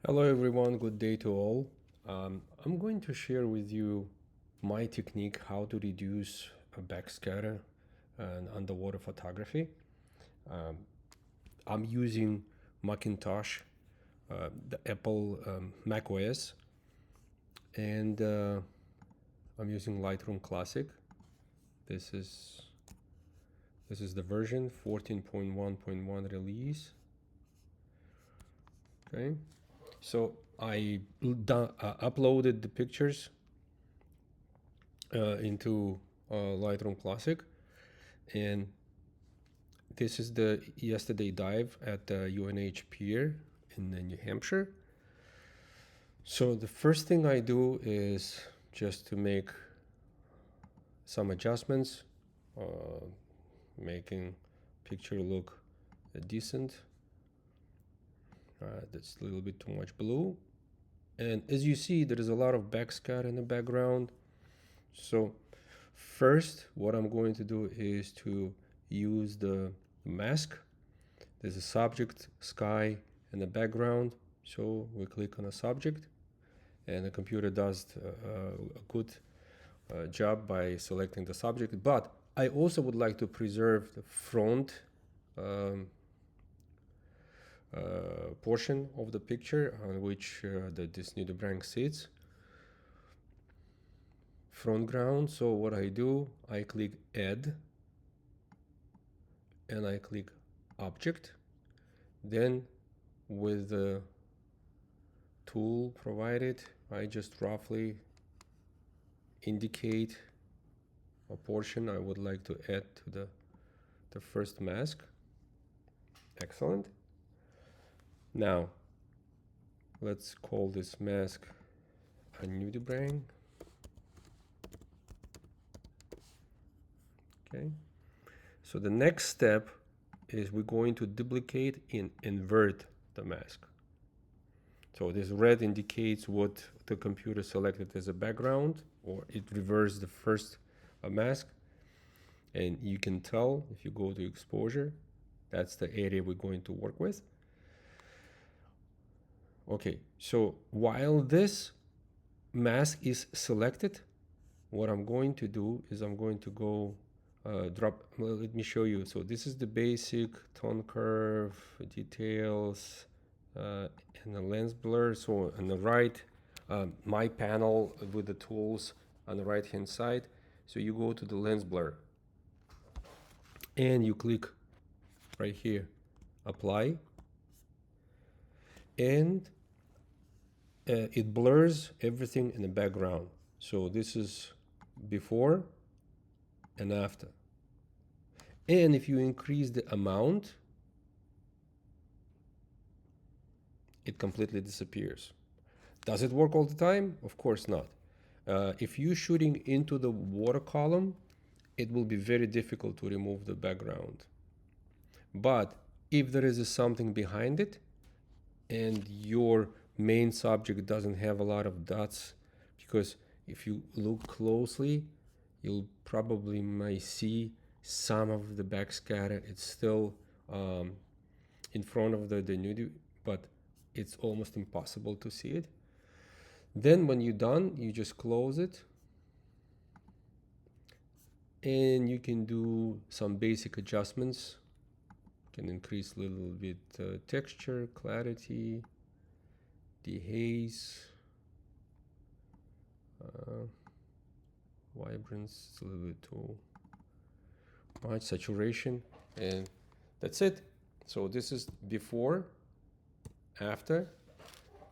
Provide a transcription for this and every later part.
Hello everyone, good day to all. I'm going to share with you my technique how to reduce a backscatter and underwater photography. I'm using Macintosh, the Apple Mac OS, and I'm using Lightroom Classic. This is the version 14.1.1 release. Okay. So I uploaded the pictures into Lightroom Classic, and this is the yesterday dive at the UNH Pier in New Hampshire. So the first thing I do is just to make some adjustments, making picture look decent. That's a little bit too much blue, and as you see, there is a lot of backscatter in the background. So first, what I'm going to do is to use the mask. There's a subject, sky, and the background. So we click on a subject, and the computer does a good job by selecting the subject. But I also would like to preserve the front portion of the picture on which this nudibranch sits, front ground. So what I do, I click add and I click object. Then with the tool provided, I just roughly indicate a portion I would like to add to the first mask. Excellent. Now let's call this mask a nudibranch. Okay. So the next step is we're going to duplicate and invert the mask. So this red indicates what the computer selected as a background, or it reversed the first mask. And you can tell if you go to exposure, that's the area we're going to work with. Okay, so while this mask is selected, what I'm going to do is I'm going to go let me show you. So this is the basic tone curve, details, and the lens blur. So on the right, my panel with the tools on the right hand side. So you go to the lens blur and you click right here, apply, and it blurs everything in the background. So this is before and after. And if you increase the amount, it completely disappears. Does it work all the time? Of course not. If you're shooting into the water column, it will be very difficult to remove the background. But if there is something behind it and your main subject doesn't have a lot of dots, because if you look closely, you'll probably might see some of the backscatter. It's still in front of the nudie, but it's almost impossible to see it. Then when you're done, you just close it, and you can do some basic adjustments. You can increase a little bit texture, clarity, dehaze, vibrance, it's a little bit too much, saturation, and that's it. So this is before, after,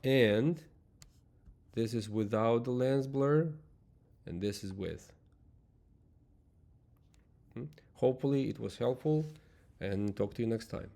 and this is without the lens blur, and this is with. Hopefully it was helpful, and talk to you next time.